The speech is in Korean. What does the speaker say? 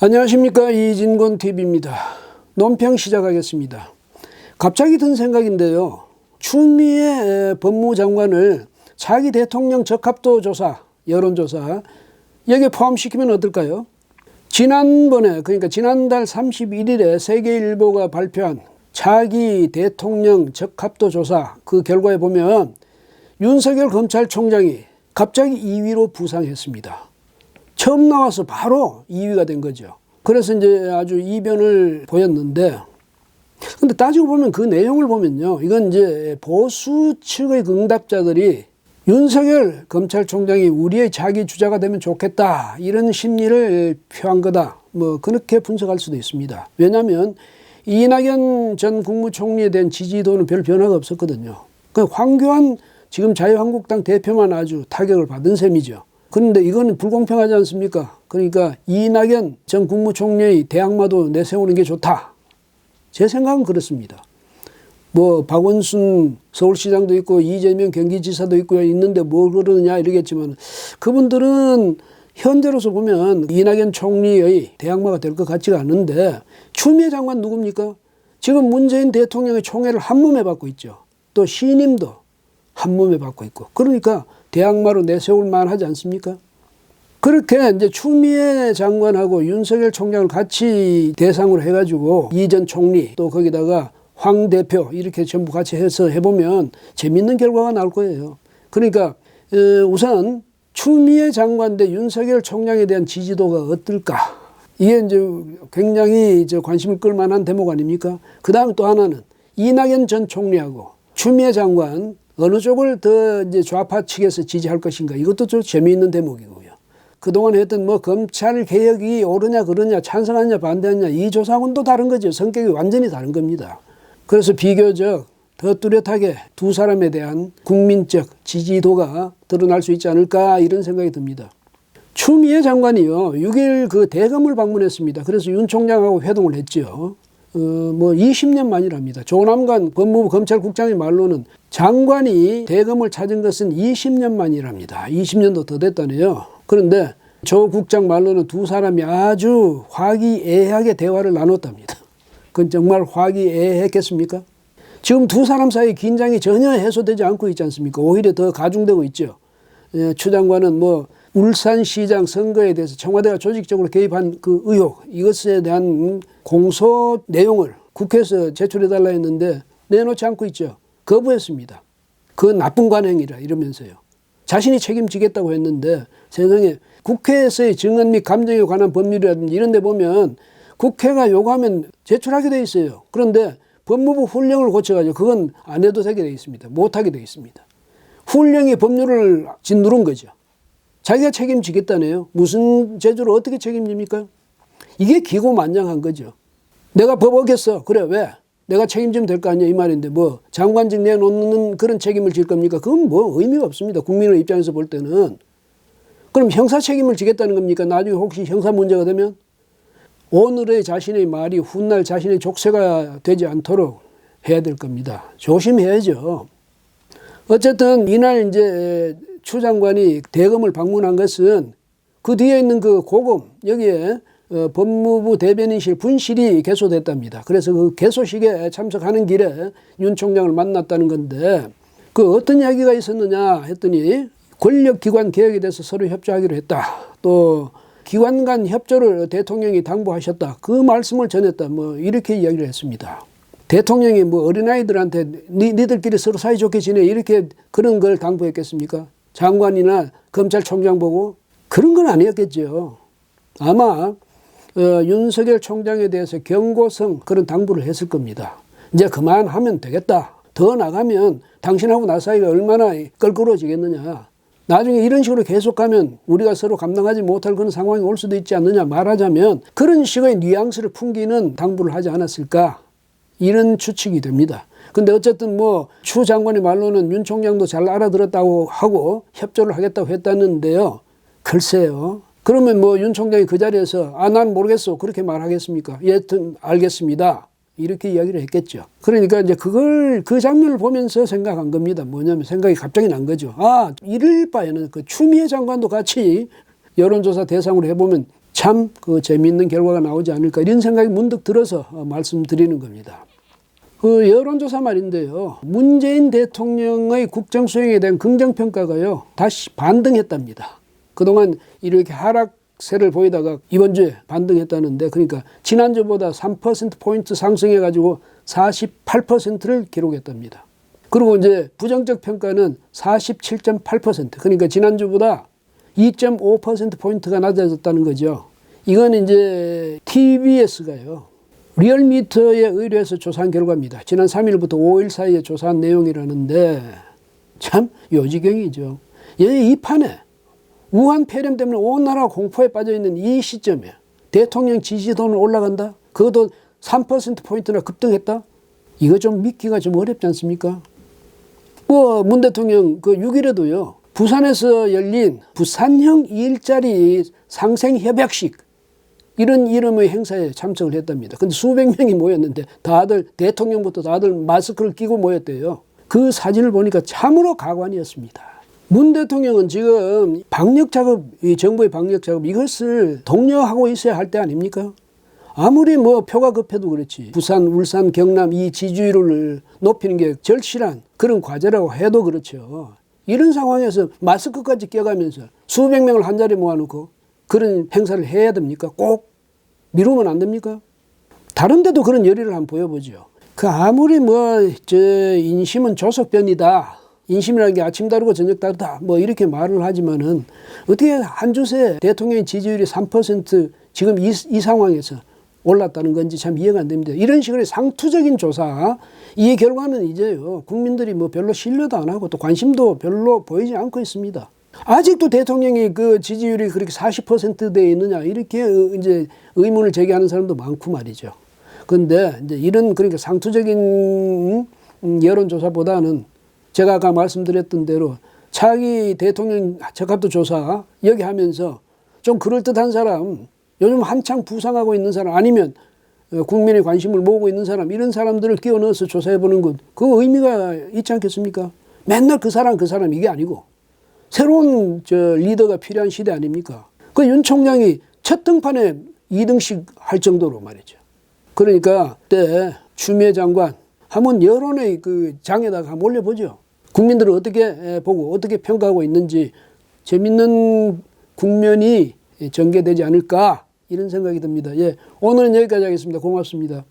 안녕하십니까, 이진곤 TV입니다. 논평 시작하겠습니다. 갑자기 든 생각인데요. 추미애 법무장관을 차기 대통령 적합도 조사, 여론조사 여기에 포함시키면 어떨까요? 지난번에, 그러니까 지난달 31일에 세계일보가 발표한 차기 대통령 적합도 조사 그 결과에 보면 윤석열 검찰총장이 갑자기 2위로 부상했습니다. 처음 나와서 바로 2위가 된 거죠. 그래서 이제 아주 이변을 보였는데, 근데 따지고 보면 그 내용을 보면요. 이건 이제 보수 측의 응답자들이 윤석열 검찰총장이 우리의 차기 주자가 되면 좋겠다, 이런 심리를 표한 거다. 뭐, 그렇게 분석할 수도 있습니다. 왜냐하면 이낙연 전 국무총리에 대한 지지도는 별 변화가 없었거든요. 그 황교안 지금 자유한국당 대표만 아주 타격을 받은 셈이죠. 그런데 이거는 불공평하지 않습니까? 그러니까 이낙연 전 국무총리의 대항마도 내세우는 게 좋다. 제 생각은 그렇습니다. 뭐 박원순 서울시장도 있고 이재명 경기지사도 있고 있는데 뭘 그러느냐 이러겠지만, 그분들은 현재로서 보면 이낙연 총리의 대항마가 될 것 같지가 않은데, 추미애 장관 누굽니까? 지금 문재인 대통령의 총애를 한몸에 받고 있죠. 또 신임도 한몸에 받고 있고, 그러니까 대항마로 내세울 만하지 않습니까? 그렇게 이제 추미애 장관하고 윤석열 총장을 같이 대상으로 해가지고 이 전 총리 또 거기다가 황 대표 이렇게 전부 같이 해서 해보면 재밌는 결과가 나올 거예요. 그러니까 우선 추미애 장관 대 윤석열 총장에 대한 지지도가 어떨까? 이게 이제 굉장히 관심을 끌 만한 대목 아닙니까? 그 다음 또 하나는 이낙연 전 총리하고 추미애 장관 어느 쪽을 더 이제 좌파 측에서 지지할 것인가, 이것도 좀 재미있는 대목이고요. 그동안 했던 뭐 검찰 개혁이 옳으냐 그러냐, 찬성하냐 반대하냐, 이 조사하고는 또 다른 거죠. 성격이 완전히 다른 겁니다. 그래서 비교적 더 뚜렷하게 두 사람에 대한 국민적 지지도가 드러날 수 있지 않을까, 이런 생각이 듭니다. 추미애 장관이요, 6일 그 대검을 방문했습니다. 그래서 윤 총장하고 회동을 했죠. 뭐 20년 만이랍니다. 조남관 법무부 검찰국장의 말로는 장관이 대검을 찾은 것은 20년 만이랍니다. 20년도 더 됐다네요. 그런데 조 국장 말로는 두 사람이 아주 화기애애하게 대화를 나눴답니다. 그건 정말 화기애애했겠습니까? 지금 두 사람 사이 긴장이 전혀 해소되지 않고 있지 않습니까? 오히려 더 가중되고 있죠. 추 장관은 뭐 울산시장 선거에 대해서 청와대가 조직적으로 개입한 그 의혹, 이것에 대한 공소 내용을 국회에서 제출해달라 했는데 내놓지 않고 있죠. 거부했습니다. 그건 나쁜 관행이라 이러면서요. 자신이 책임지겠다고 했는데, 세상에 국회에서의 증언 및 감정에 관한 법률이라든지 이런 데 보면 국회가 요구하면 제출하게 돼 있어요. 그런데 법무부 훈령을 고쳐가지고 그건 안 해도 되게 돼 있습니다. 못하게 돼 있습니다. 훈령이 법률을 짓누른 거죠. 자기가 책임지겠다네요. 무슨 제도로 어떻게 책임집니까? 이게 기고만장한 거죠. 내가 법 어겼어. 그래, 왜? 내가 책임지면 될 거 아니야, 이 말인데 뭐 장관직 내놓는 그런 책임을 질 겁니까? 그건 뭐 의미가 없습니다. 국민의 입장에서 볼 때는. 그럼 형사 책임을 지겠다는 겁니까? 나중에 혹시 형사 문제가 되면? 오늘의 자신의 말이 훗날 자신의 족쇄가 되지 않도록 해야 될 겁니다. 조심해야죠. 어쨌든 이날 이제 추 장관이 대검을 방문한 것은 그 뒤에 있는 그 고검, 여기에 법무부 대변인실 분실이 개소됐답니다. 그래서 그 개소식에 참석하는 길에 윤 총장을 만났다는 건데, 그 어떤 이야기가 있었느냐 했더니 권력기관 개혁에 대해서 서로 협조하기로 했다. 또 기관 간 협조를 대통령이 당부하셨다. 그 말씀을 전했다. 뭐 이렇게 이야기를 했습니다. 대통령이 뭐 어린아이들한테 니들끼리 서로 사이좋게 지내, 이렇게 그런 걸 당부했겠습니까? 장관이나 검찰총장 보고? 그런 건 아니었겠죠. 아마 윤석열 총장에 대해서 경고성 그런 당부를 했을 겁니다. 이제 그만하면 되겠다. 더 나가면 당신하고 나 사이가 얼마나 껄끄러워지겠느냐. 나중에 이런 식으로 계속 가면 우리가 서로 감당하지 못할 그런 상황이 올 수도 있지 않느냐. 말하자면 그런 식의 뉘앙스를 풍기는 당부를 하지 않았을까, 이런 추측이 됩니다. 근데 어쨌든 뭐 추 장관의 말로는 윤 총장도 잘 알아들었다고 하고 협조를 하겠다고 했다는데요. 글쎄요. 그러면 뭐 윤 총장이 그 자리에서 난 모르겠어 그렇게 말하겠습니까? 여튼 알겠습니다. 이렇게 이야기를 했겠죠. 그러니까 이제 그 장면을 보면서 생각한 겁니다. 뭐냐면 생각이 갑자기 난 거죠. 이럴 바에는 그 추미애 장관도 같이 여론조사 대상으로 해보면 참 그 재미있는 결과가 나오지 않을까 이런 생각이 문득 들어서 말씀드리는 겁니다. 그 여론조사 말인데요. 문재인 대통령의 국정수행에 대한 긍정평가가요. 다시 반등했답니다. 그동안 이렇게 하락세를 보이다가 이번 주에 반등했다는데 그러니까 지난주보다 3%포인트 상승해가지고 48%를 기록했답니다. 그리고 이제 부정적 평가는 47.8%. 그러니까 지난주보다 2.5%포인트가 낮아졌다는 거죠. 이건 이제 TBS가요. 리얼미터에 의뢰해서 조사한 결과입니다. 지난 3일부터 5일 사이에 조사한 내용이라는데 참 요지경이죠. 이 판에 우한 폐렴 때문에 온 나라가 공포에 빠져있는 이 시점에 대통령 지지도는 올라간다? 그것도 3%포인트나 급등했다? 이거 좀 믿기가 좀 어렵지 않습니까? 문 대통령 그 6일에도요. 부산에서 열린 부산형 2일짜리 상생협약식 이런 이름의 행사에 참석을 했답니다. 근데 수백 명이 모였는데 다들 대통령부터 다들 마스크를 끼고 모였대요. 그 사진을 보니까 참으로 가관이었습니다. 문 대통령은 지금 방역 작업, 이 정부의 방역 작업 이것을 독려하고 있어야 할 때 아닙니까? 아무리 뭐 표가 급해도 그렇지. 부산, 울산, 경남 이 지지율을 높이는 게 절실한 그런 과제라고 해도 그렇죠. 이런 상황에서 마스크까지 껴가면서 수백 명을 한 자리에 모아놓고 그런 행사를 해야 됩니까? 꼭 미루면 안 됩니까? 다른 데도 그런 열의를 한번 보여보죠. 그 아무리 인심은 조석변이다. 인심이라는 게 아침 다르고 저녁 다르다. 뭐 이렇게 말을 하지만은 어떻게 한 주새 대통령의 지지율이 3% 지금 이 상황에서 올랐다는 건지 참 이해가 안 됩니다. 이런 식으로 상투적인 조사, 이 결과는 이제요, 국민들이 뭐 별로 신뢰도 안 하고 또 관심도 별로 보이지 않고 있습니다. 아직도 대통령이 그 지지율이 그렇게 40%대에 있느냐, 이렇게 이제 의문을 제기하는 사람도 많고 말이죠. 그런데 이제 이런 그러니까 상투적인 여론조사보다는 제가 아까 말씀드렸던 대로 차기 대통령 적합도 조사 여기 하면서 좀 그럴듯한 사람, 요즘 한창 부상하고 있는 사람 아니면 국민의 관심을 모으고 있는 사람 이런 사람들을 끼워 넣어서 조사해보는 것 그 의미가 있지 않겠습니까? 맨날 그 사람 이게 아니고 새로운 리더가 필요한 시대 아닙니까? 그 윤 총장이 첫 등판에 2등씩 할 정도로 말이죠. 그러니까 그때 추미애 장관 한번 여론의 그 장에다가 한번 올려보죠. 국민들은 어떻게 보고 어떻게 평가하고 있는지 재밌는 국면이 전개되지 않을까 이런 생각이 듭니다. 오늘은 여기까지 하겠습니다. 고맙습니다.